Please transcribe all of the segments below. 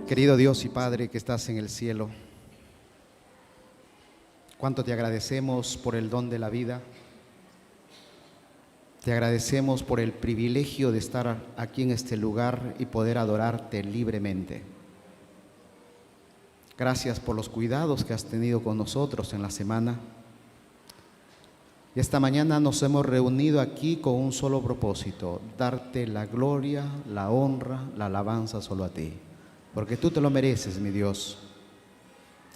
Querido Dios y Padre que estás en el cielo, cuánto te agradecemos por el don de la vida. Te agradecemos por el privilegio de estar aquí en este lugar y poder adorarte libremente. Gracias por los cuidados que has tenido con nosotros en la semana. Y esta mañana nos hemos reunido aquí con un solo propósito: darte la gloria, la honra, la alabanza solo a ti, porque tú te lo mereces, mi Dios.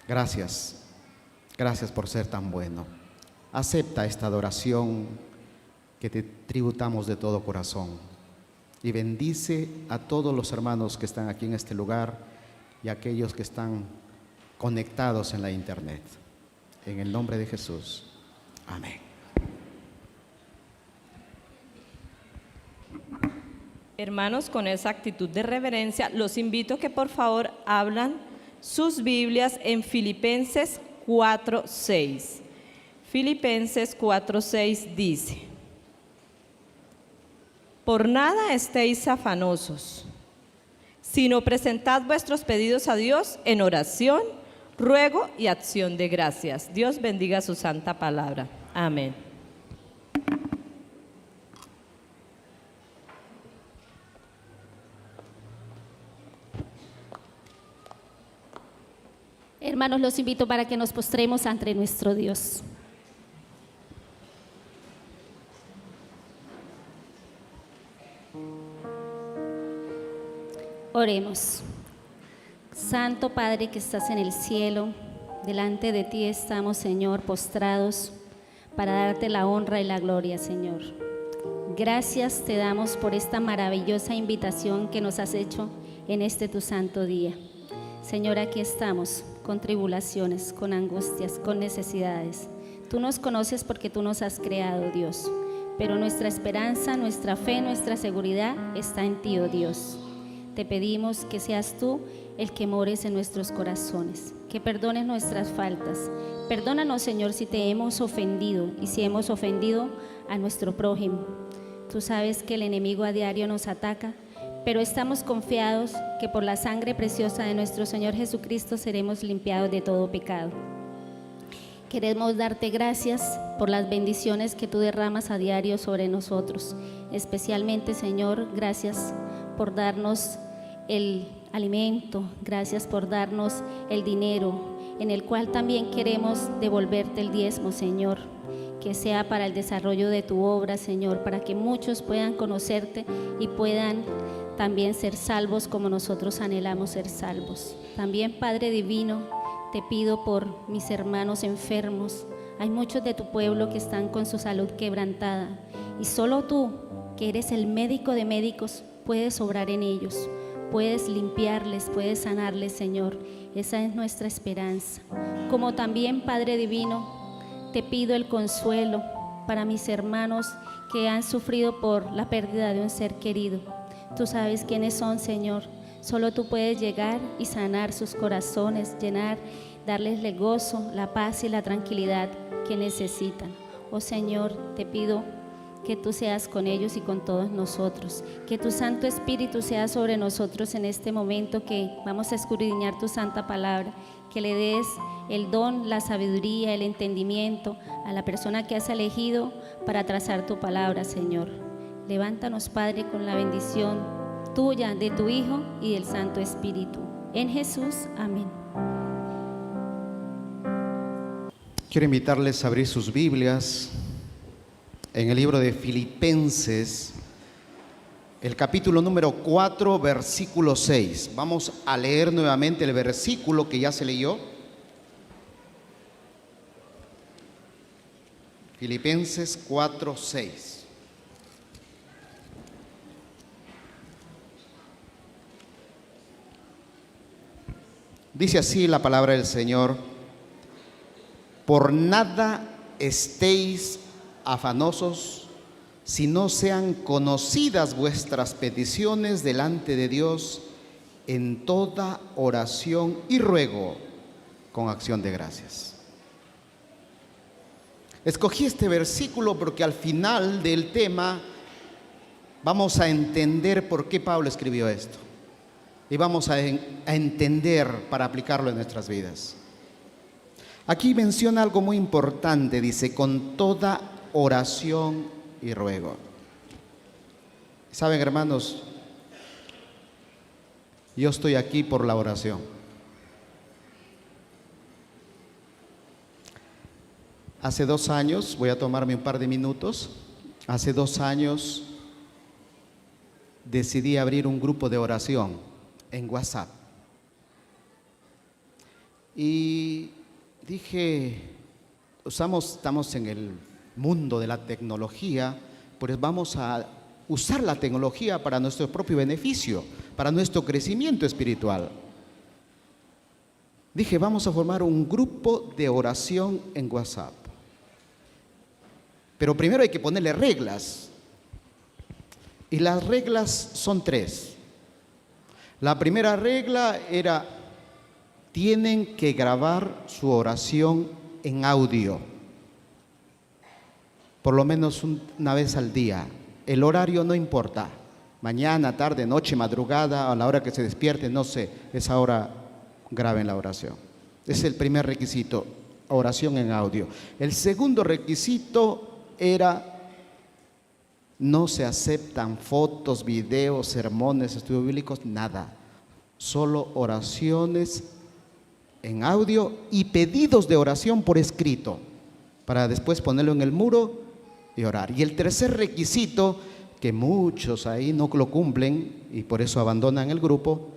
Gracias, gracias por ser tan bueno. Acepta esta adoración que te tributamos de todo corazón y bendice a todos los hermanos que están aquí en este lugar y a aquellos que están conectados en la internet. En el nombre de Jesús, amén. Hermanos, con esa actitud de reverencia, los invito a que por favor abran sus Biblias en Filipenses 4:6. Filipenses 4:6 dice: por nada estéis afanosos, sino presentad vuestros pedidos a Dios en oración, ruego y acción de gracias. Dios bendiga su santa palabra. Amén. Hermanos, los invito para que nos postremos ante nuestro Dios. Oremos. Santo Padre que estás en el cielo, delante de ti estamos, Señor, postrados para darte la honra y la gloria, Señor. Gracias te damos por esta maravillosa invitación que nos has hecho en este tu santo día. Señor, aquí estamos con tribulaciones, con angustias, con necesidades. Tú nos conoces porque tú nos has creado, Dios, pero nuestra esperanza, nuestra fe, nuestra seguridad está en ti, oh Dios. Te pedimos que seas tú el que mores en nuestros corazones, que perdones nuestras faltas. Perdónanos, Señor, si te hemos ofendido y si hemos ofendido a nuestro prójimo. Tú sabes que el enemigo a diario nos ataca, pero estamos confiados que por la sangre preciosa de nuestro Señor Jesucristo seremos limpiados de todo pecado. Queremos darte gracias por las bendiciones que tú derramas a diario sobre nosotros. Especialmente, Señor, gracias por darnos el alimento, gracias por darnos el dinero, en el cual también queremos devolverte el diezmo, Señor, que sea para el desarrollo de tu obra, Señor, para que muchos puedan conocerte y puedan también ser salvos como nosotros anhelamos ser salvos. También, Padre Divino, te pido por mis hermanos enfermos. Hay muchos de tu pueblo que están con su salud quebrantada y solo tú, que eres el médico de médicos, puedes obrar en ellos, puedes limpiarles, puedes sanarles, Señor. Esa es nuestra esperanza. Como también, Padre Divino, te pido el consuelo para mis hermanos que han sufrido por la pérdida de un ser querido. Tú sabes quiénes son, Señor. Solo tú puedes llegar y sanar sus corazones, darles el gozo, la paz y la tranquilidad que necesitan. Oh Señor, te pido que tú seas con ellos y con todos nosotros, que tu Santo Espíritu sea sobre nosotros en este momento que vamos a escudriñar tu santa palabra, que le des el don, la sabiduría, el entendimiento a la persona que has elegido para trazar tu palabra, Señor. Levántanos, Padre, con la bendición tuya, de tu Hijo y del Santo Espíritu. En Jesús, amén. Quiero invitarles a abrir sus Biblias en el libro de Filipenses, el capítulo número 4, versículo 6. Vamos a leer nuevamente el versículo que ya se leyó. Filipenses 4, 6. Dice así la palabra del Señor: por nada estéis afanosos, si no sean conocidas vuestras peticiones delante de Dios en toda oración y ruego con acción de gracias. Escogí este versículo porque al final del tema vamos a entender por qué Pablo escribió esto. y vamos a entender para aplicarlo en nuestras vidas. Aquí menciona algo muy importante, dice, con toda oración y ruego. Saben, hermanos, yo estoy aquí por la oración. Hace 2 años, voy a tomarme un par de minutos, hace 2 años decidí abrir un grupo de oración en WhatsApp. Y dije, estamos en el mundo de la tecnología, pues vamos a usar la tecnología para nuestro propio beneficio, para nuestro crecimiento espiritual. Dije, vamos a formar un grupo de oración en WhatsApp. Pero primero hay que ponerle reglas. Y las reglas son 3. La primera regla era, tienen que grabar su oración en audio, por lo menos una vez al día. El horario no importa, mañana, tarde, noche, madrugada, a la hora que se despierte, no sé, esa hora graben la oración. Ese es el primer requisito, oración en audio. El segundo requisito era, no se aceptan fotos, videos, sermones, estudios bíblicos, nada. Solo oraciones en audio y pedidos de oración por escrito, para después ponerlo en el muro y orar. Y el tercer requisito, que muchos ahí no lo cumplen y por eso abandonan el grupo,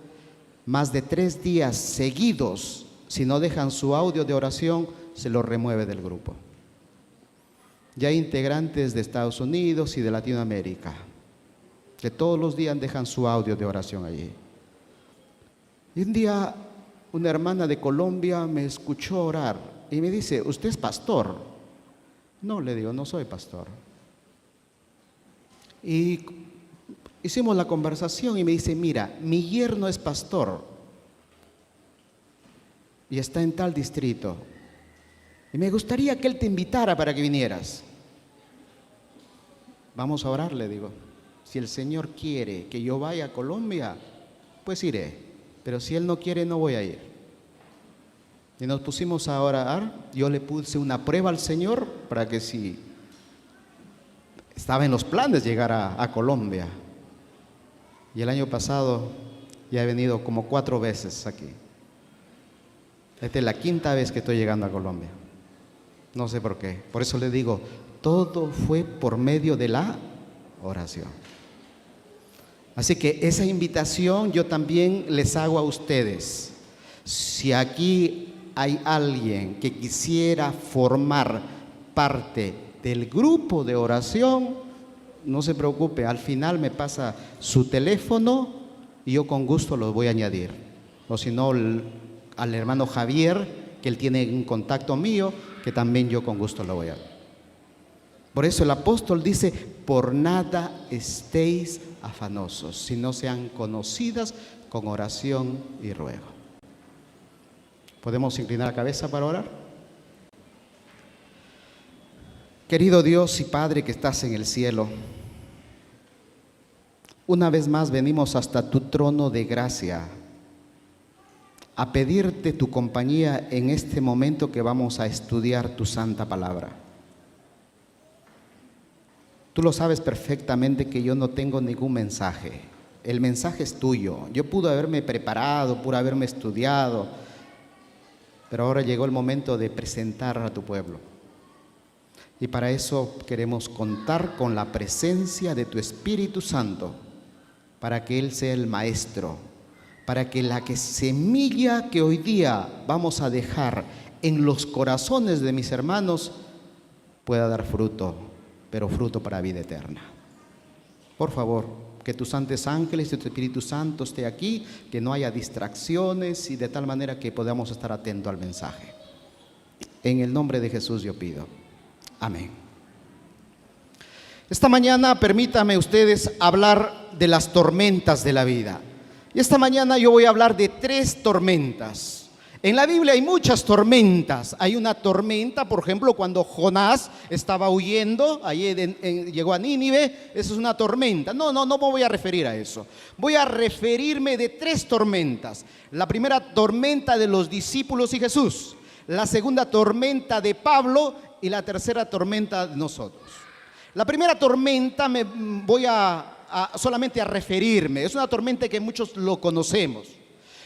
más de 3 días seguidos, si no dejan su audio de oración, se lo remueve del grupo. Ya hay integrantes de Estados Unidos y de Latinoamérica, que todos los días dejan su audio de oración allí. Y un día una hermana de Colombia me escuchó orar y me dice, ¿usted es pastor? No, le digo, no soy pastor. Y hicimos la conversación y me dice, mira, mi yerno es pastor y está en tal distrito. Y me gustaría que él te invitara para que vinieras. Vamos a orar, le digo. Si el Señor quiere que yo vaya a Colombia, pues iré. Pero si Él no quiere, no voy a ir. Y nos pusimos a orar. Yo le puse una prueba al Señor para que si estaba en los planes llegar a Colombia. Y el año pasado ya he venido como 4 veces aquí. Esta es la 5ª vez que estoy llegando a Colombia. No sé por qué. Por eso le digo, todo fue por medio de la oración. Así que esa invitación yo también les hago a ustedes. Si aquí hay alguien que quisiera formar parte del grupo de oración, no se preocupe, al final me pasa su teléfono y yo con gusto los voy a añadir. O si no, al hermano Javier, que él tiene un contacto mío, que también yo con gusto lo voy a dar. Por eso el apóstol dice, por nada estéis afanosos, sino sean conocidas con oración y ruego. ¿Podemos inclinar la cabeza para orar? Querido Dios y Padre que estás en el cielo, una vez más venimos hasta tu trono de gracia a pedirte tu compañía en este momento que vamos a estudiar tu santa palabra. Tú lo sabes perfectamente que yo no tengo ningún mensaje. El mensaje es tuyo. Yo pude haberme preparado, pude haberme estudiado, pero ahora llegó el momento de presentar a tu pueblo. Y para eso queremos contar con la presencia de tu Espíritu Santo, para que Él sea el maestro, para que la semilla que hoy día vamos a dejar en los corazones de mis hermanos pueda dar fruto, pero fruto para vida eterna. Por favor, que tus santos ángeles y tu Espíritu Santo esté aquí, que no haya distracciones y de tal manera que podamos estar atentos al mensaje. En el nombre de Jesús yo pido. Amén. Esta mañana permítanme ustedes hablar de las tormentas de la vida. Y esta mañana yo voy a hablar de 3 tormentas. En la Biblia hay muchas tormentas. Hay una tormenta, por ejemplo, cuando Jonás estaba huyendo, llegó a Nínive, eso es una tormenta. No me voy a referir a eso. Voy a referirme de 3 tormentas. La primera tormenta de los discípulos y Jesús, la segunda tormenta de Pablo y la tercera tormenta de nosotros. La primera tormenta me voy solamente a referirme. Es una tormenta que muchos lo conocemos.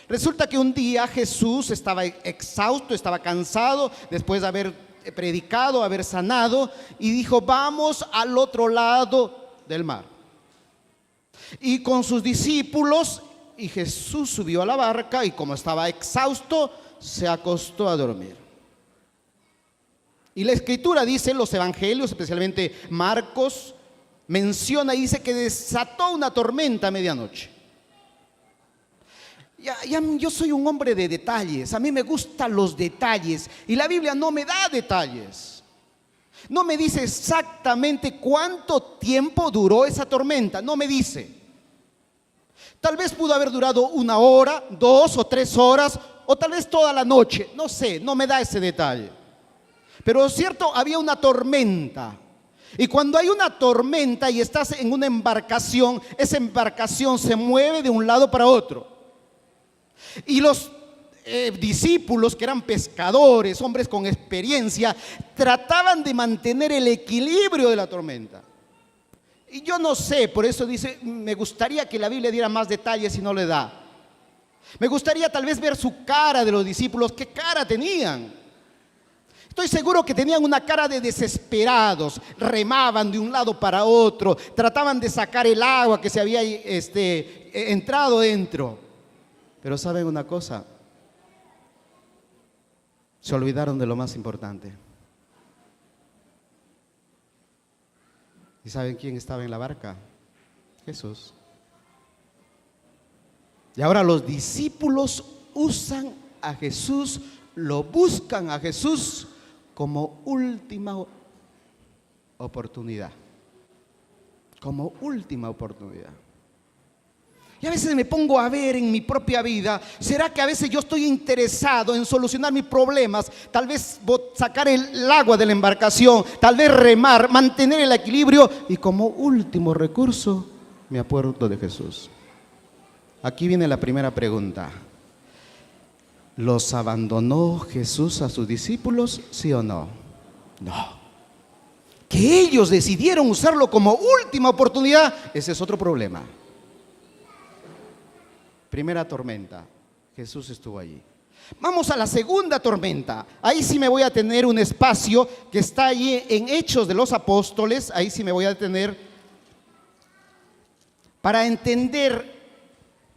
Resulta que un día Jesús estaba exhausto, estaba cansado después de haber predicado, haber sanado, y dijo: vamos al otro lado del mar. Y con sus discípulos, y Jesús subió a la barca y como estaba exhausto, se acostó a dormir. Y la Escritura dice, en los evangelios, especialmente Marcos, menciona y dice que desató una tormenta a medianoche. Yo soy un hombre de detalles, a mí me gustan los detalles y la Biblia no me da detalles. No me dice exactamente cuánto tiempo duró esa tormenta, no me dice. Tal vez pudo haber durado 1 hora, 2 o 3 horas, o tal vez toda la noche, no sé, no me da ese detalle. Pero es cierto, había una tormenta. Y cuando hay una tormenta y estás en una embarcación, esa embarcación se mueve de un lado para otro. Y los discípulos, que eran pescadores, hombres con experiencia, trataban de mantener el equilibrio de la tormenta. Y yo no sé, por eso dice, me gustaría que la Biblia diera más detalles y no le da. Me gustaría tal vez ver su cara de los discípulos, qué cara tenían. Estoy seguro que tenían una cara de desesperados, remaban de un lado para otro, trataban de sacar el agua que se había entrado dentro. Pero ¿saben una cosa? Se olvidaron de lo más importante. ¿Y saben quién estaba en la barca? Jesús. Y ahora los discípulos usan a Jesús, lo buscan a Jesús como última oportunidad. Como última oportunidad. Y a veces me pongo a ver en mi propia vida, ¿será que a veces yo estoy interesado en solucionar mis problemas? Tal vez sacar el agua de la embarcación, tal vez remar, mantener el equilibrio y como último recurso me acuerdo de Jesús. Aquí viene la primera pregunta. ¿Los abandonó Jesús a sus discípulos, sí o no? No. Que ellos decidieron usarlo como última oportunidad, ese es otro problema. Primera tormenta, Jesús estuvo allí. Vamos a la segunda tormenta. Ahí sí me voy a tener un espacio que está allí en Hechos de los Apóstoles. Ahí sí me voy a detener para entender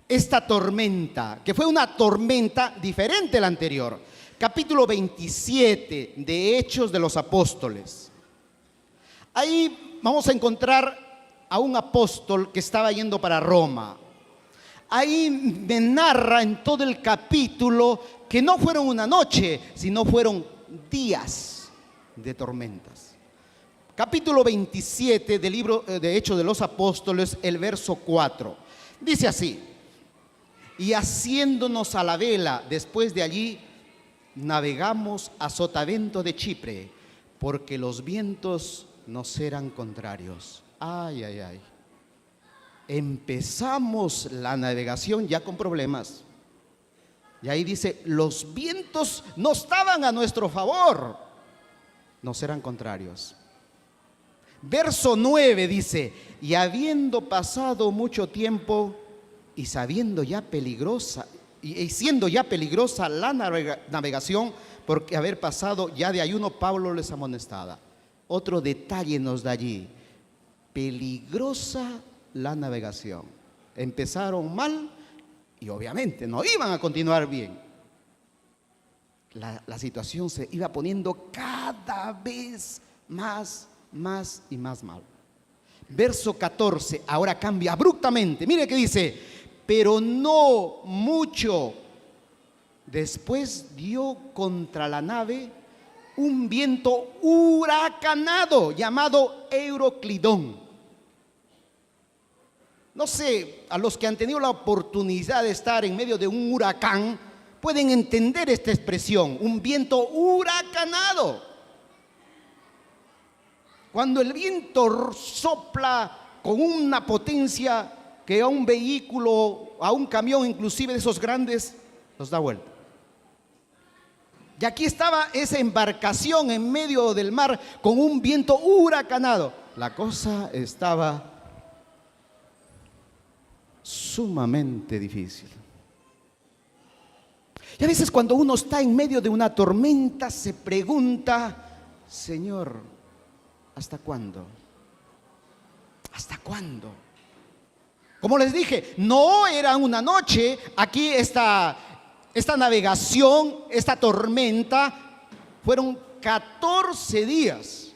esta tormenta, que fue una tormenta diferente a la anterior. Capítulo 27 de Hechos de los Apóstoles. Ahí vamos a encontrar a un apóstol que estaba yendo para Roma. Ahí me narra en todo el capítulo que no fueron una noche, sino fueron días de tormentas. Capítulo 27 del libro de Hechos de los Apóstoles, el verso 4. Dice así: y haciéndonos a la vela, después de allí navegamos a sotavento de Chipre, porque los vientos nos eran contrarios. Ay, ay, ay. Empezamos la navegación ya con problemas. Y ahí dice, los vientos no estaban a nuestro favor, nos eran contrarios. Verso 9 dice, y habiendo pasado mucho tiempo y sabiendo ya peligrosa, y siendo ya peligrosa la navegación, porque haber pasado ya de ayuno, Pablo les amonestaba. Otro detalle nos da allí, peligrosa la navegación. Empezaron mal y obviamente no iban a continuar bien. La situación se iba poniendo cada vez más y más mal. Verso 14, ahora cambia abruptamente. Mire que dice, pero no mucho después dio contra la nave un viento huracanado llamado Euroclidón. No sé, a los que han tenido la oportunidad de estar en medio de un huracán, pueden entender esta expresión, un viento huracanado. Cuando el viento sopla con una potencia que a un vehículo, a un camión inclusive de esos grandes, los da vuelta. Y aquí estaba esa embarcación en medio del mar con un viento huracanado. La cosa estaba sumamente difícil. Y a veces cuando uno está en medio de una tormenta se pregunta: Señor, ¿hasta cuándo? ¿Hasta cuándo? Como les dije, no era una noche. Aquí esta navegación, esta tormenta, fueron 14 días.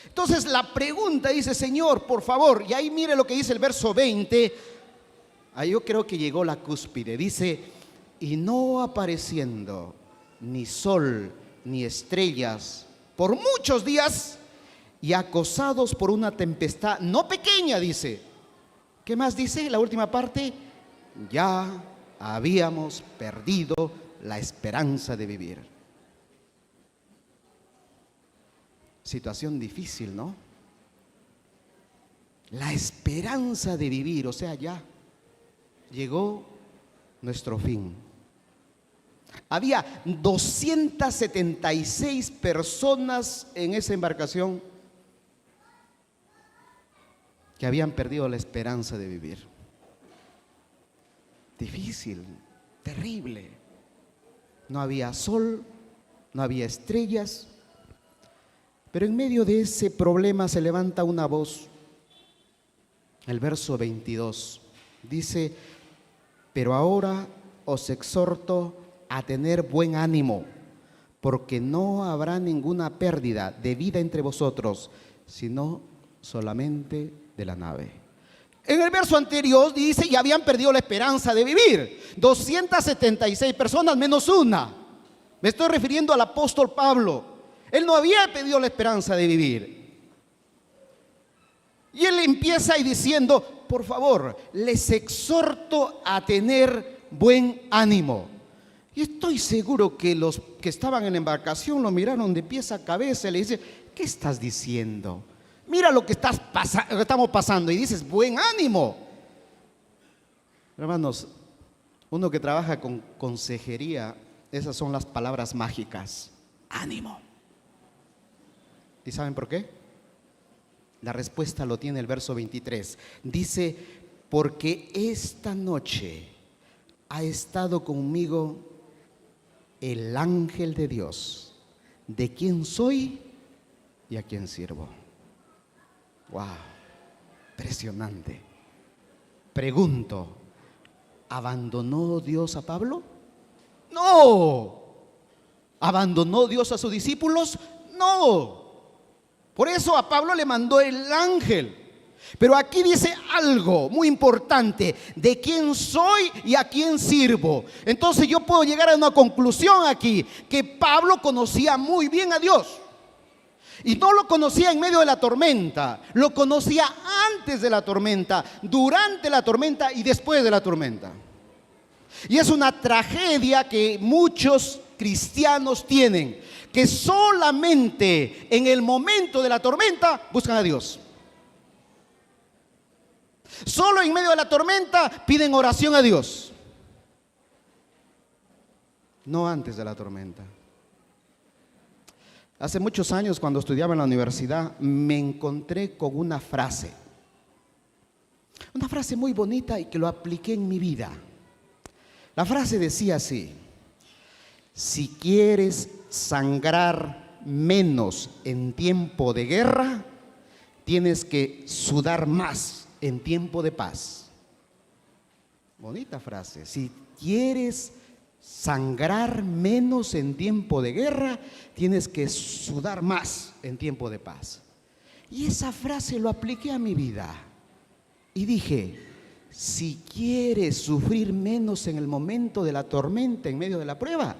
Entonces la pregunta dice: Señor, por favor, y ahí mire lo que dice el verso 20. Ahí yo creo que llegó la cúspide. Dice: y no apareciendo ni sol ni estrellas por muchos días, y acosados por una tempestad no pequeña, dice. ¿Qué más dice la última parte? Ya habíamos perdido la esperanza de vivir. Situación difícil, ¿no? La esperanza de vivir, o sea, ya llegó nuestro fin. Había 276 personas en esa embarcación que habían perdido la esperanza de vivir. Difícil, terrible. No había sol, no había estrellas, pero en medio de ese problema se levanta una voz. El verso 22 dice: pero ahora os exhorto a tener buen ánimo, porque no habrá ninguna pérdida de vida entre vosotros, sino solamente de la nave. En el verso anterior dice: y habían perdido la esperanza de vivir. 276 personas menos una. Me estoy refiriendo al apóstol Pablo. Él no había perdido la esperanza de vivir. Y él empieza ahí diciendo: por favor, les exhorto a tener buen ánimo. Y estoy seguro que los que estaban en la embarcación lo miraron de pies a cabeza y le dicen: ¿qué estás diciendo? Mira lo que estamos pasando, y dices buen ánimo. Hermanos, uno que trabaja con consejería, esas son las palabras mágicas: ánimo. ¿Y saben por qué? La respuesta lo tiene el verso 23. Dice: porque esta noche ha estado conmigo el ángel de Dios, de quien soy y a quien sirvo. Wow, impresionante. Pregunto: ¿abandonó Dios a Pablo? No. ¿Abandonó Dios a sus discípulos? No. Por eso a Pablo le mandó el ángel. Pero aquí dice algo muy importante: de quién soy y a quién sirvo. Entonces yo puedo llegar a una conclusión aquí, que Pablo conocía muy bien a Dios. Y no lo conocía en medio de la tormenta, lo conocía antes de la tormenta, durante la tormenta y después de la tormenta. Y es una tragedia que muchos cristianos tienen, que solamente en el momento de la tormenta buscan a Dios. Solo en medio de la tormenta piden oración a Dios, no antes de la tormenta. Hace muchos años, cuando estudiaba en la universidad, me encontré con una frase muy bonita, y que lo apliqué en mi vida. La frase decía así: si quieres sangrar menos en tiempo de guerra, tienes que sudar más en tiempo de paz. Bonita frase. Si quieres sangrar menos en tiempo de guerra, tienes que sudar más en tiempo de paz. Y esa frase lo apliqué a mi vida y dije: si quieres sufrir menos en el momento de la tormenta, en medio de la prueba,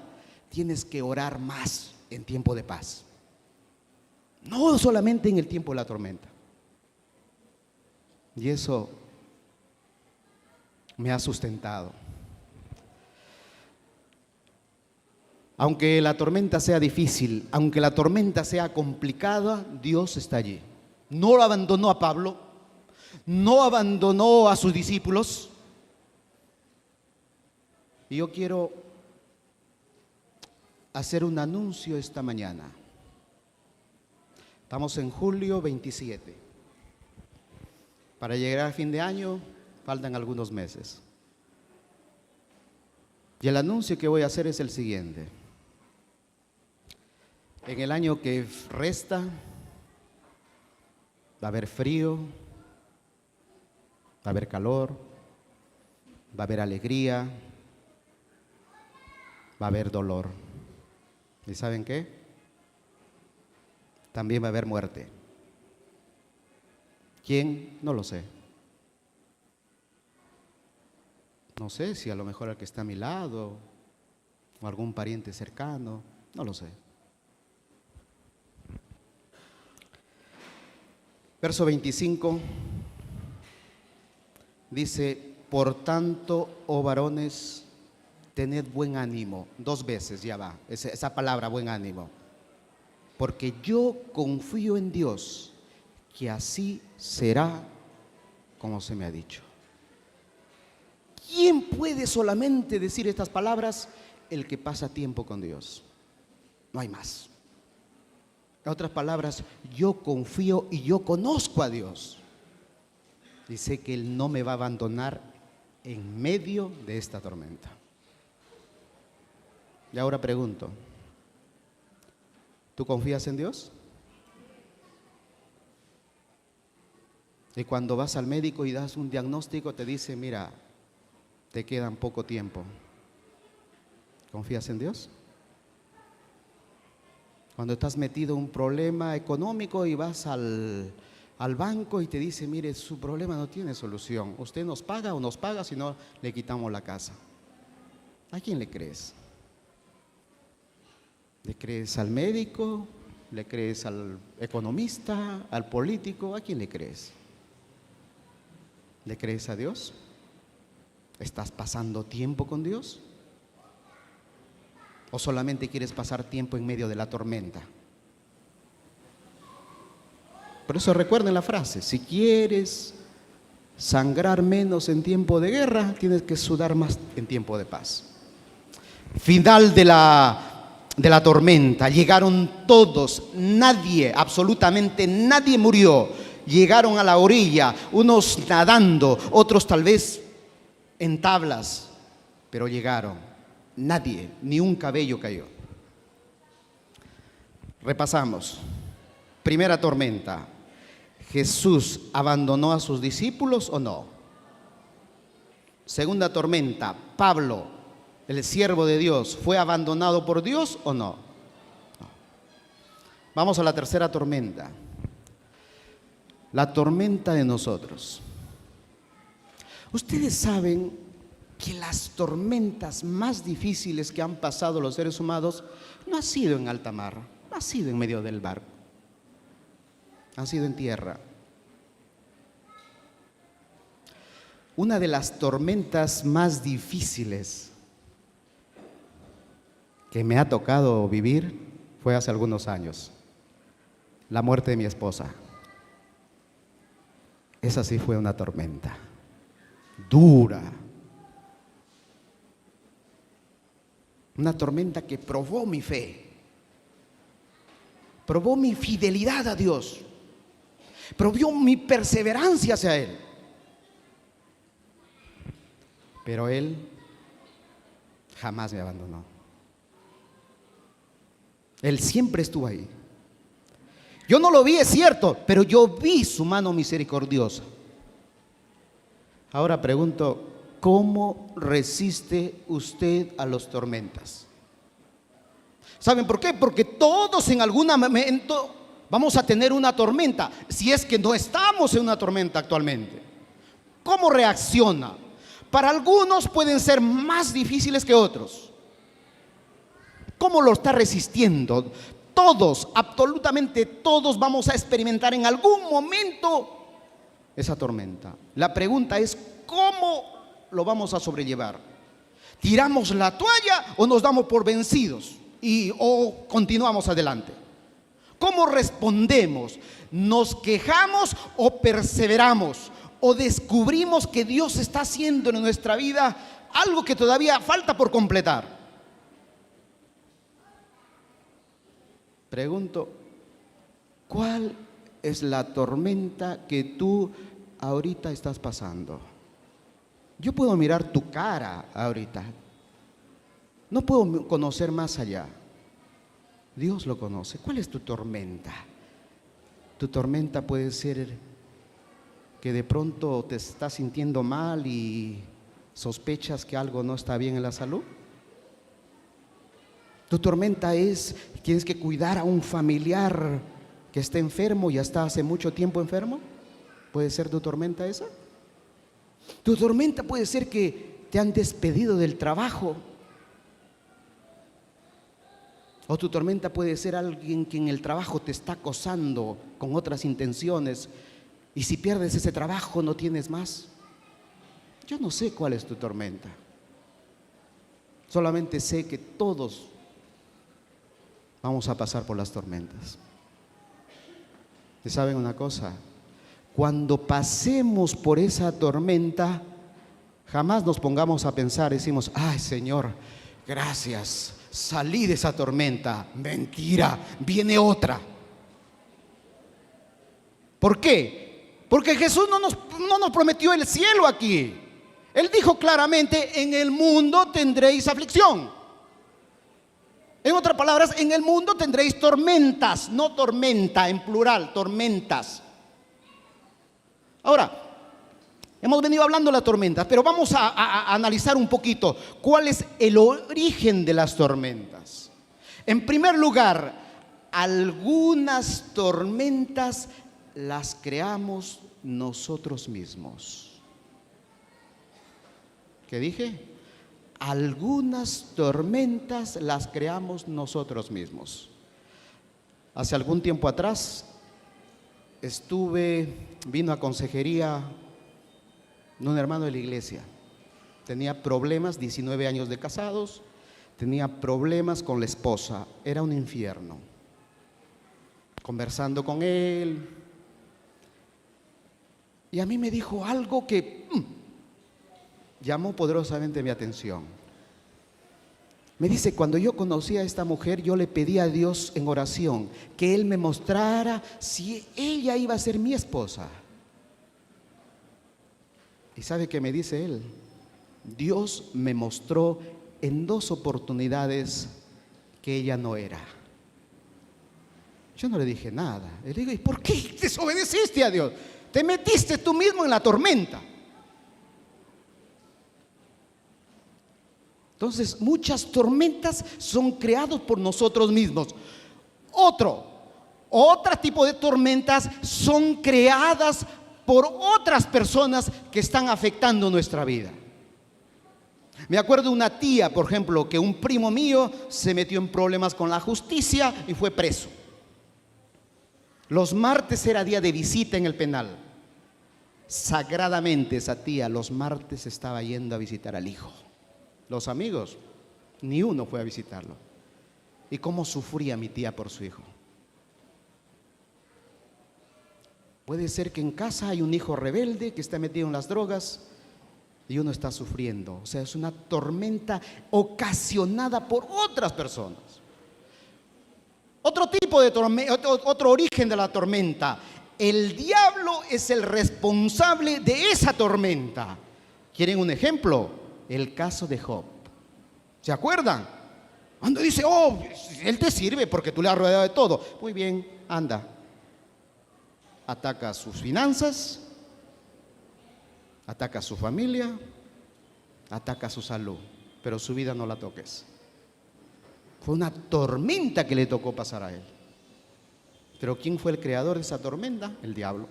tienes que orar más en tiempo de paz, no solamente en el tiempo de la tormenta. Y eso me ha sustentado. Aunque la tormenta sea difícil, aunque la tormenta sea complicada, Dios está allí. No lo abandonó a Pablo, no abandonó a sus discípulos. Y yo quiero hacer un anuncio esta mañana. Estamos en julio 27. Para llegar al fin de año faltan algunos meses. Y el anuncio que voy a hacer es el siguiente. En el año que resta va a haber frío, va a haber calor, va a haber alegría, va a haber dolor. ¿Y saben qué? También va a haber muerte. ¿Quién? No lo sé. No sé si a lo mejor el que está a mi lado o algún pariente cercano, no lo sé. Verso 25 dice: por tanto, oh varones, tened buen ánimo. 2 veces ya va, esa palabra buen ánimo. Porque yo confío en Dios, que así será como se me ha dicho. ¿Quién puede solamente decir estas palabras? El que pasa tiempo con Dios. No hay más. En otras palabras, yo confío y yo conozco a Dios. Y sé que Él no me va a abandonar en medio de esta tormenta. Y ahora pregunto, ¿tú confías en Dios? Y cuando vas al médico y das un diagnóstico, te dice: mira, te quedan poco tiempo. ¿Confías en Dios? Cuando estás metido en un problema económico y vas al banco y te dice: mire, su problema no tiene solución. Usted nos paga o nos paga, si no le quitamos la casa. ¿A quién le crees? ¿Le crees al médico? ¿Le crees al economista? ¿Al político? ¿A quién le crees? ¿Le crees a Dios? ¿Estás pasando tiempo con Dios? ¿O solamente quieres pasar tiempo en medio de la tormenta? Por eso recuerden la frase: si quieres sangrar menos en tiempo de guerra, tienes que sudar más en tiempo de paz. Final de la tormenta, llegaron todos, nadie, absolutamente nadie murió. Llegaron a la orilla, unos nadando, otros tal vez en tablas, pero llegaron. Nadie, ni un cabello cayó. Repasamos. Primera tormenta. ¿Jesús abandonó a sus discípulos o no? Segunda tormenta. Pablo, el siervo de Dios, ¿fue abandonado por Dios o no? No. Vamos a la tercera tormenta. La tormenta de nosotros. Ustedes saben que las tormentas más difíciles que han pasado los seres humanos no ha sido en alta mar, no ha sido en medio del barco, han sido en tierra. Una de las tormentas más difíciles que me ha tocado vivir fue hace algunos años, la muerte de mi esposa. Esa sí fue una tormenta dura. Una tormenta que probó mi fe, probó mi fidelidad a Dios, probó mi perseverancia hacia Él. Pero Él jamás me abandonó. Él siempre estuvo ahí. Yo no lo vi, es cierto, pero yo vi su mano misericordiosa. Ahora pregunto: ¿cómo resiste usted a las tormentas? ¿Saben por qué? Porque todos en algún momento vamos a tener una tormenta, si es que no estamos en una tormenta actualmente. ¿Cómo reacciona? Para algunos pueden ser más difíciles que otros. ¿Cómo lo está resistiendo? Todos, absolutamente todos vamos a experimentar en algún momento esa tormenta. La pregunta es: ¿cómo lo vamos a sobrellevar? ¿Tiramos la toalla o nos damos por vencidos? o continuamos adelante? ¿Cómo respondemos? ¿Nos quejamos o perseveramos? ¿O descubrimos que Dios está haciendo en nuestra vida algo que todavía falta por completar? Pregunto, ¿cuál es la tormenta que tú ahorita estás pasando? Yo puedo mirar tu cara ahorita. No puedo conocer más allá. Dios lo conoce. ¿Cuál es tu tormenta? Tu tormenta puede ser que de pronto te estás sintiendo mal y sospechas que algo no está bien en la salud. Tu tormenta es que tienes que cuidar a un familiar que está enfermo y está hace mucho tiempo enfermo. ¿Puede ser tu tormenta esa? Tu tormenta puede ser que te han despedido del trabajo. O tu tormenta puede ser alguien que en el trabajo te está acosando con otras intenciones y si pierdes ese trabajo no tienes más. Yo no sé cuál es tu tormenta. Solamente sé que todos vamos a pasar por las tormentas. ¿Y saben una cosa? Cuando pasemos por esa tormenta, jamás nos pongamos a pensar, decimos, ay Señor, gracias, salí de esa tormenta. Mentira, viene otra. ¿Por qué? Porque Jesús no nos prometió el cielo aquí. Él dijo claramente, en el mundo tendréis aflicción. En otras palabras, en el mundo tendréis tormentas, no tormenta en plural, tormentas. Ahora, hemos venido hablando de las tormentas, pero vamos a analizar un poquito cuál es el origen de las tormentas. En primer lugar, algunas tormentas las creamos nosotros mismos. ¿Qué dije? Algunas tormentas las creamos nosotros mismos. Hace algún tiempo atrás vino a consejería un hermano de la iglesia. Tenía problemas, 19 años de casados, tenía problemas con la esposa, era un infierno. Conversando con él, y a mí me dijo algo que llamó poderosamente mi atención. Me dice, cuando yo conocí a esta mujer, yo le pedí a Dios en oración que Él me mostrara si ella iba a ser mi esposa. ¿Y sabe qué me dice él? Dios me mostró en 2 oportunidades que ella no era. Yo no le dije nada. Le digo, ¿y por qué desobedeciste a Dios? Te metiste tú mismo en la tormenta. Entonces, muchas tormentas son creadas por nosotros mismos. Otro tipo de tormentas son creadas por otras personas que están afectando nuestra vida. Me acuerdo de una tía, por ejemplo, que un primo mío se metió en problemas con la justicia y fue preso. Los martes era día de visita en el penal. Sagradamente esa tía los martes estaba yendo a visitar al hijo. Los amigos, ni uno fue a visitarlo. ¿Y cómo sufría mi tía por su hijo? Puede ser que en casa hay un hijo rebelde que está metido en las drogas y uno está sufriendo. O sea, es una tormenta ocasionada por otras personas. Otro tipo de tormenta, otro origen de la tormenta. El diablo es el responsable de esa tormenta. ¿Quieren un ejemplo? El caso de Job. ¿Se acuerdan? Cuando dice, él te sirve porque tú le has rodeado de todo. Muy bien, anda. Ataca sus finanzas, ataca a su familia, ataca su salud, pero su vida no la toques. Fue una tormenta que le tocó pasar a él. Pero ¿quién fue el creador de esa tormenta? El diablo.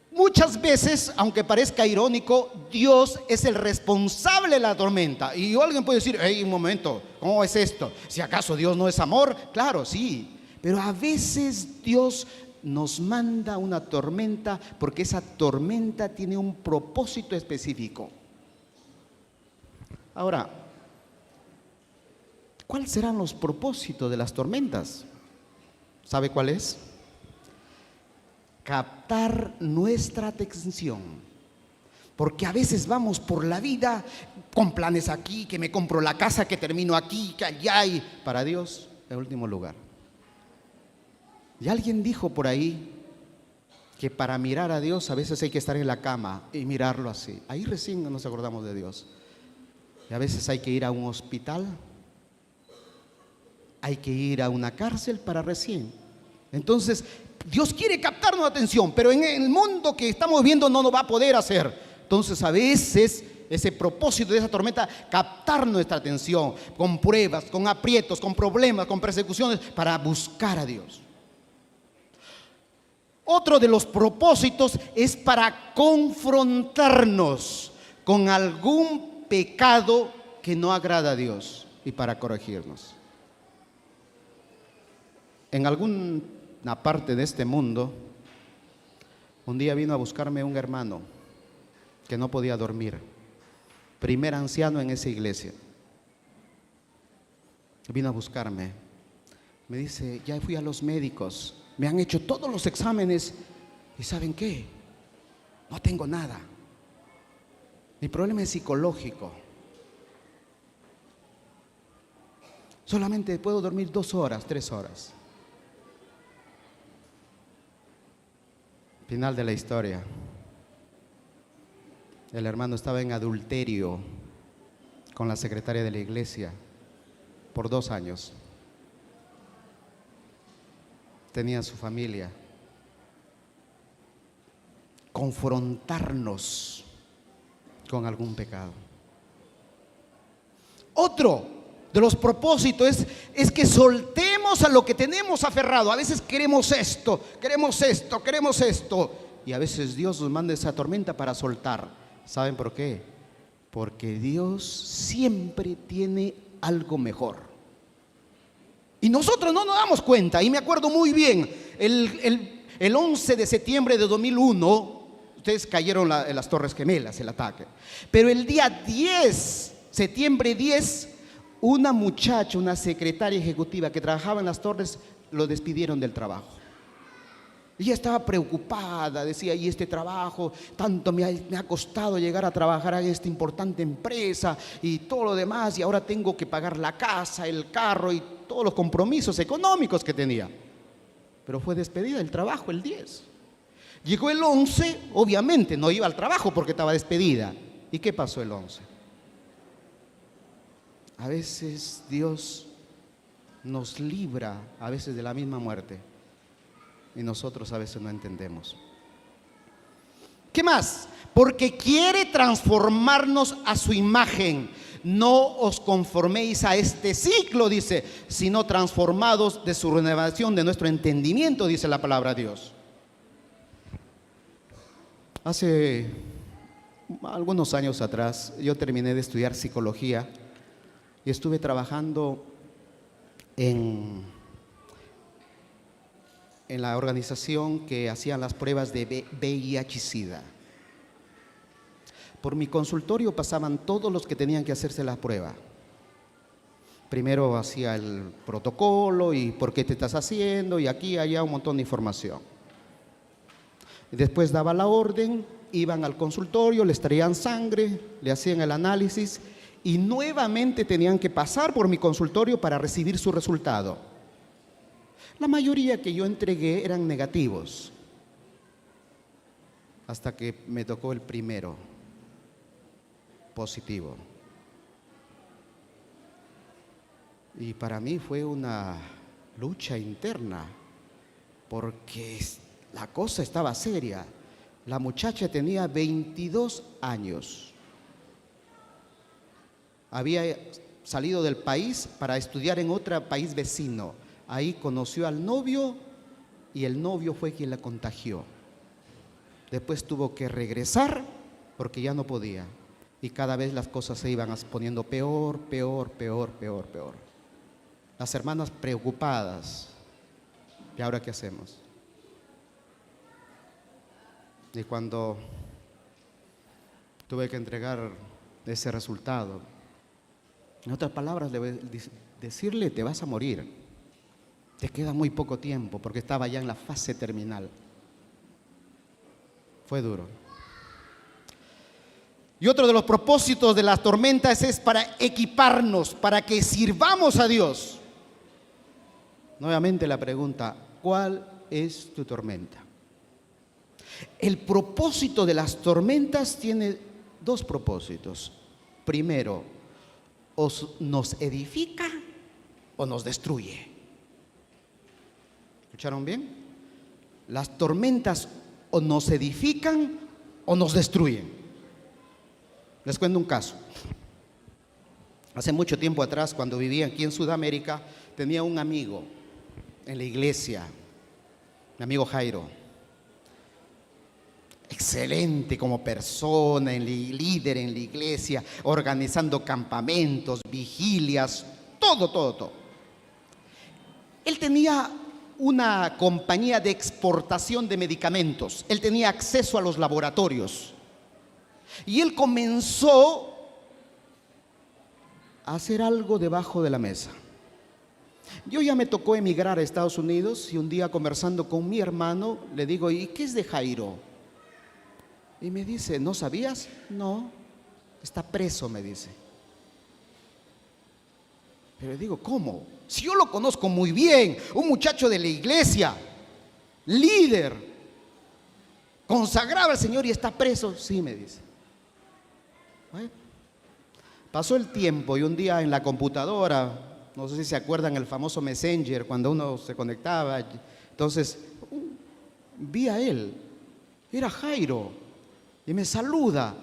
Muchas veces, aunque parezca irónico, Dios es el responsable de la tormenta. Y alguien puede decir, hey, un momento, ¿cómo es esto? ¿Si acaso Dios no es amor? Claro, sí. Pero a veces Dios nos manda una tormenta porque esa tormenta tiene un propósito específico. Ahora, ¿Cuáles serán los propósitos de las tormentas? ¿Sabe cuál es? Captar nuestra atención. Porque a veces vamos por la vida con planes aquí, que me compro la casa, que termino aquí, que allá, y para Dios, en último lugar. Y alguien dijo por ahí que para mirar a Dios a veces hay que estar en la cama y mirarlo así. Ahí recién nos acordamos de Dios. Y a veces hay que ir a un hospital, hay que ir a una cárcel para recién. Entonces, Dios quiere captar nuestra atención, pero en el mundo que estamos viviendo no nos va a poder hacer. Entonces, a veces ese propósito de esa tormenta, captar nuestra atención con pruebas, con aprietos, con problemas, con persecuciones, para buscar a Dios. Otro de los propósitos es para confrontarnos con algún pecado que no agrada a Dios y para corregirnos. En alguna parte de este mundo, un día vino a buscarme un hermano que no podía dormir, primer anciano en esa iglesia. Vino a buscarme, me dice: ya fui a los médicos, me han hecho todos los exámenes y ¿saben qué? No tengo nada. Mi problema es psicológico. Solamente puedo dormir 2 horas, 3 horas. Final de la historia. El hermano estaba en adulterio con la secretaria de la iglesia por 2 años. Tenía su familia. Confrontarnos con algún pecado. Otro de los propósitos es que soltemos a lo que tenemos aferrado. A veces queremos esto, queremos esto, queremos esto, y a veces Dios nos manda esa tormenta para soltar. ¿Saben por qué? Porque Dios siempre tiene algo mejor y nosotros no nos damos cuenta. Y me acuerdo muy bien, el 11 de septiembre de 2001, ustedes cayeron en las Torres Gemelas, el ataque. Pero el día 10, septiembre 10, una muchacha, una secretaria ejecutiva que trabajaba en las torres, lo despidieron del trabajo. Ella estaba preocupada, decía: y este trabajo, tanto me ha costado llegar a trabajar en esta importante empresa y todo lo demás, y ahora tengo que pagar la casa, el carro y todos los compromisos económicos que tenía. Pero fue despedida del trabajo el 10. Llegó el 11, obviamente no iba al trabajo porque estaba despedida. ¿Y qué pasó el 11? A veces Dios nos libra a veces de la misma muerte y nosotros a veces no entendemos. ¿Qué más? Porque quiere transformarnos a su imagen. No os conforméis a este ciclo, dice, sino transformados de su renovación de nuestro entendimiento, dice la palabra de Dios. Hace algunos años atrás yo terminé de estudiar psicología y estuve trabajando en la organización que hacía las pruebas de VIH-Sida. Por mi consultorio pasaban todos los que tenían que hacerse la prueba. Primero hacía el protocolo y por qué te estás haciendo, y aquí y allá un montón de información. Después daba la orden, iban al consultorio, les traían sangre, le hacían el análisis y nuevamente tenían que pasar por mi consultorio para recibir su resultado. La mayoría que yo entregué eran negativos, hasta que me tocó el primero, positivo. Y para mí fue una lucha interna, porque la cosa estaba seria. La muchacha tenía 22 años. Había salido del país para estudiar en otro país vecino. Ahí conoció al novio y el novio fue quien la contagió. Después tuvo que regresar porque ya no podía. Y cada vez las cosas se iban poniendo peor, peor, peor, peor, peor. Las hermanas preocupadas. ¿Y ahora qué hacemos? Y cuando tuve que entregar ese resultado, en otras palabras, decirle te vas a morir, te queda muy poco tiempo, porque estaba ya en la fase terminal. Fue duro. Y otro de los propósitos de las tormentas es para equiparnos, para que sirvamos a Dios. Nuevamente la pregunta, ¿cuál es tu tormenta? El propósito de las tormentas tiene dos propósitos. Primero, o nos edifica o nos destruye. ¿Escucharon bien? Las tormentas o nos edifican o nos destruyen. Les cuento un caso. Hace mucho tiempo atrás, cuando vivía aquí en Sudamérica, tenía un amigo en la iglesia, mi amigo Jairo. Excelente como persona, líder en la iglesia, organizando campamentos, vigilias, todo. Él tenía una compañía de exportación de medicamentos. Él tenía acceso a los laboratorios. Y él comenzó a hacer algo debajo de la mesa. Yo ya me tocó emigrar a Estados Unidos y un día conversando con mi hermano, le digo, ¿y qué es de Jairo? Y me dice, ¿no sabías? No, está preso, me dice. Pero le digo, ¿cómo? Si yo lo conozco muy bien, un muchacho de la iglesia, líder, consagrado al Señor y está preso. Sí, me dice. Bueno, pasó el tiempo y un día en la computadora, no sé si se acuerdan el famoso Messenger, cuando uno se conectaba, entonces vi a él, era Jairo. Y me saluda.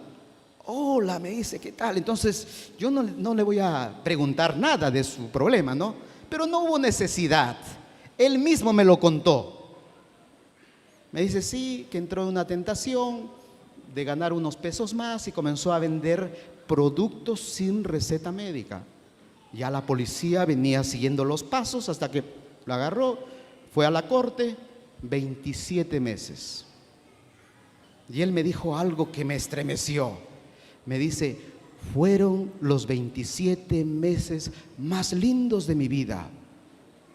Hola, me dice, ¿qué tal? Entonces, yo no le voy a preguntar nada de su problema, ¿no? Pero no hubo necesidad. Él mismo me lo contó. Me dice, sí, que entró en una tentación de ganar unos pesos más y comenzó a vender productos sin receta médica. Ya la policía venía siguiendo los pasos hasta que lo agarró, fue a la corte, 27 meses. Y él me dijo algo que me estremeció. Me dice, fueron los 27 meses más lindos de mi vida.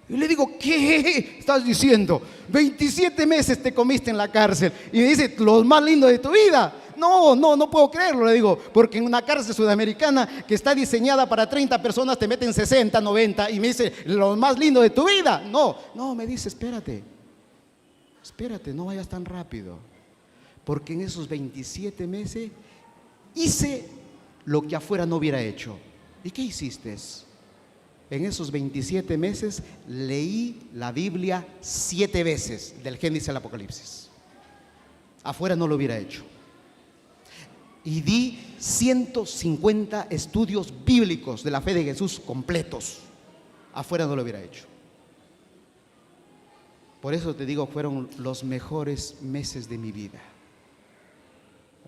Y le digo, ¿qué estás diciendo? 27 meses te comiste en la cárcel. Y me dice, los más lindos de tu vida. No puedo creerlo, le digo, porque en una cárcel sudamericana que está diseñada para 30 personas te meten 60, 90. Y me dice, los más lindos de tu vida. No, me dice, espérate, no vayas tan rápido. Porque en esos 27 meses hice lo que afuera no hubiera hecho. ¿Y qué hiciste? En esos 27 meses leí la Biblia 7 veces, del Génesis al Apocalipsis. Afuera no lo hubiera hecho. Y di 150 estudios bíblicos de la fe de Jesús completos. Afuera no lo hubiera hecho. Por eso te digo, fueron los mejores meses de mi vida.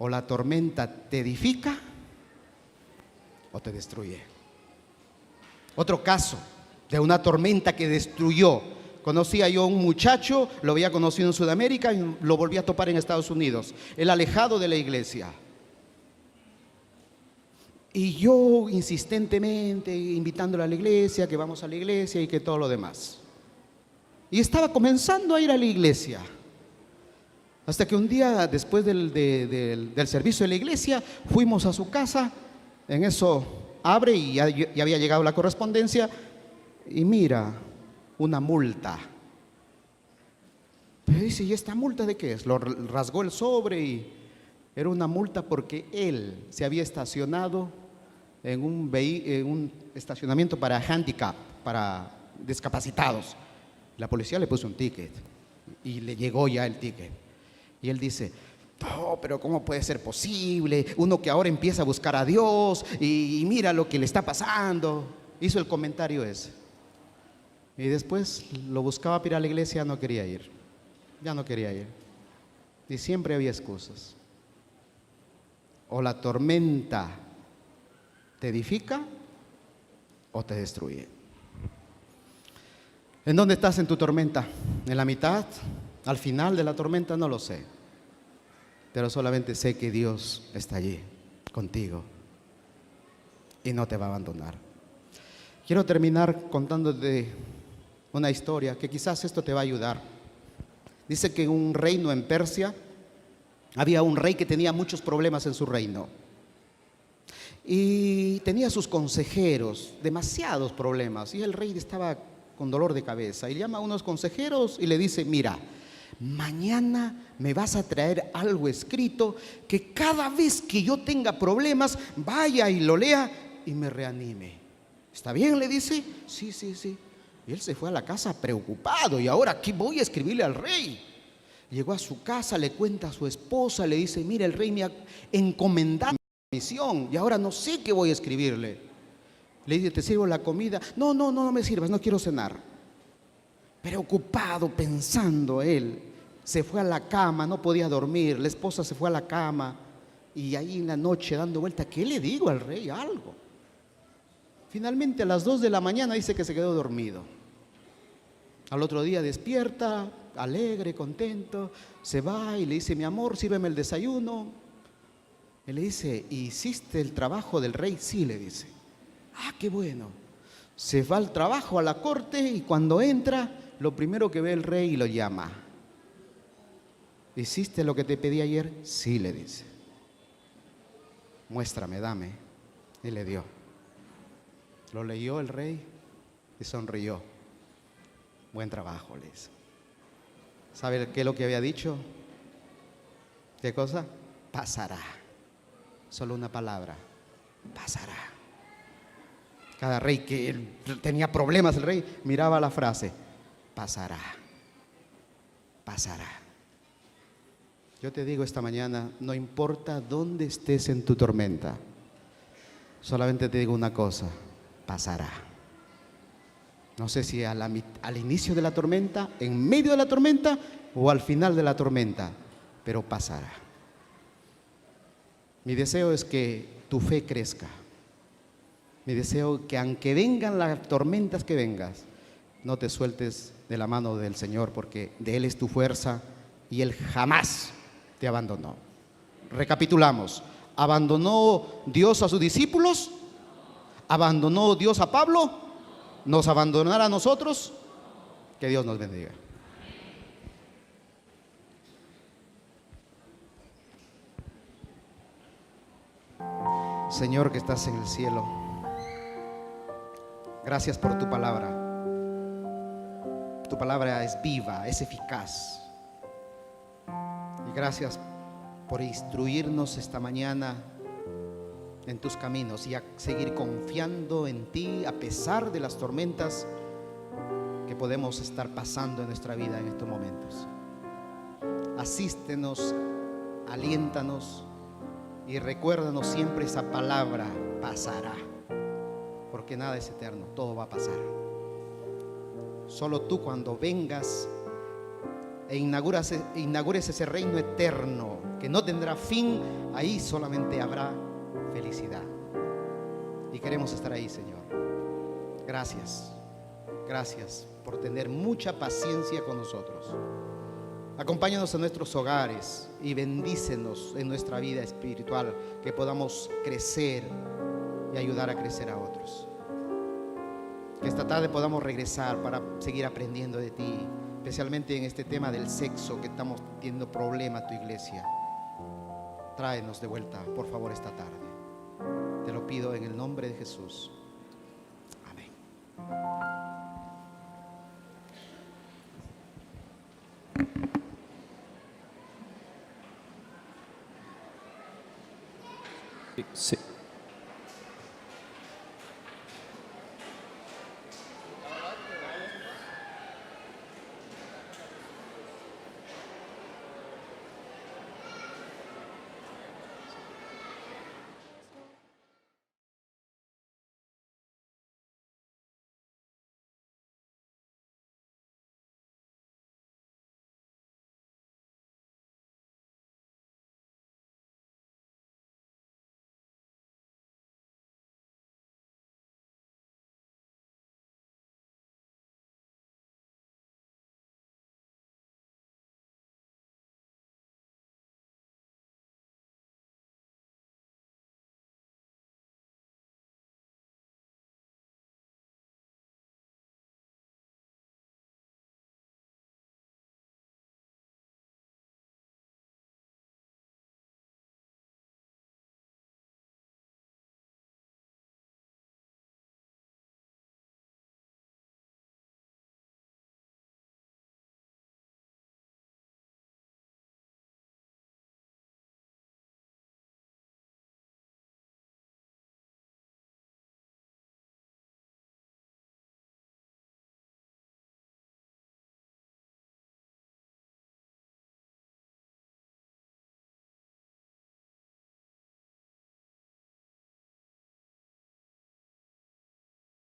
O la tormenta te edifica o te destruye. Otro caso de una tormenta que destruyó. Conocía yo a un muchacho, lo había conocido en Sudamérica y lo volví a topar en Estados Unidos. Él alejado de la iglesia. Y yo insistentemente invitándolo a la iglesia, que vamos a la iglesia y que todo lo demás. Y estaba comenzando a ir a la iglesia. Hasta que un día, después del servicio de la iglesia, fuimos a su casa. En eso abre y ya había llegado la correspondencia. Y mira, una multa. Pero dice, ¿y esta multa de qué es? Lo rasgó el sobre y era una multa porque él se había estacionado en un estacionamiento para handicap, para discapacitados. La policía le puso un ticket y le llegó ya el ticket. Y él dice, no, pero ¿cómo puede ser posible? Uno que ahora empieza a buscar a Dios y mira lo que le está pasando. Hizo el comentario ese. Y después lo buscaba para ir a la iglesia, no quería ir. Ya no quería ir. Y siempre había excusas. O la tormenta te edifica o te destruye. ¿En dónde estás en tu tormenta? ¿En la mitad? ¿Al final de la tormenta? No lo sé. Pero solamente sé que Dios está allí contigo y no te va a abandonar. Quiero terminar contándote una historia que quizás esto te va a ayudar. Dice que en un reino en Persia había un rey que tenía muchos problemas en su reino. Y tenía sus consejeros, demasiados problemas. Y el rey estaba con dolor de cabeza. Y llama a unos consejeros y le dice: mira, mañana me vas a traer algo escrito que cada vez que yo tenga problemas vaya y lo lea y me reanime. ¿Está bien?, le dice. Sí, sí, sí. Y él se fue a la casa preocupado. ¿Y ahora qué voy a escribirle al rey? Llegó a su casa, le cuenta a su esposa, le dice: mira, el rey me ha encomendado misión y ahora no sé qué voy a escribirle. Le dice: ¿te sirvo la comida? No, no, no, no me sirvas, no quiero cenar. Preocupado, pensando él, se fue a la cama, no podía dormir. La esposa se fue a la cama y ahí en la noche dando vuelta, ¿qué le digo al rey? Algo. Finalmente a las 2 de la mañana dice que se quedó dormido. Al otro día despierta, alegre, contento, se va y le dice: mi amor, sírveme el desayuno. Él le dice: ¿hiciste el trabajo del rey? Sí, le dice. Ah, qué bueno. Se va al trabajo, a la corte, y cuando entra, lo primero que ve el rey y lo llama. ¿Hiciste lo que te pedí ayer? Sí, le dice. Muéstrame, dame. Y le dio. Lo leyó el rey y sonrió. Buen trabajo, le dice. ¿Sabe qué es lo que había dicho? ¿Qué cosa? Pasará. Solo una palabra: pasará. Cada rey que tenía problemas, el rey miraba la frase: pasará, pasará. Yo te digo esta mañana, no importa dónde estés en tu tormenta, solamente te digo una cosa: pasará. No sé si al inicio de la tormenta, en medio de la tormenta o al final de la tormenta, pero pasará. Mi deseo es que tu fe crezca. Mi deseo es que aunque vengan las tormentas que vengas, no te sueltes de la mano del Señor, porque de Él es tu fuerza y Él jamás te abandonó. Recapitulamos: ¿abandonó Dios a sus discípulos? ¿Abandonó Dios a Pablo? ¿Nos abandonará a nosotros? Que Dios nos bendiga. Señor que estás en el cielo, gracias por tu palabra. Tu palabra es viva, es eficaz. Y gracias por instruirnos esta mañana en tus caminos y a seguir confiando en ti a pesar de las tormentas que podemos estar pasando en nuestra vida en estos momentos. Asístenos, aliéntanos y recuérdanos siempre esa palabra: pasará, porque nada es eterno, todo va a pasar. Solo tú, cuando vengas e inaugures ese reino eterno que no tendrá fin, ahí solamente habrá felicidad. Y queremos estar ahí, Señor. Gracias, gracias por tener mucha paciencia con nosotros. Acompáñanos en nuestros hogares y bendícenos en nuestra vida espiritual, que podamos crecer y ayudar a crecer a otros. Que esta tarde podamos regresar para seguir aprendiendo de ti, especialmente en este tema del sexo, que estamos teniendo problemas tu iglesia. Tráenos de vuelta, por favor, esta tarde. Te lo pido en el nombre de Jesús. Amén. Sí.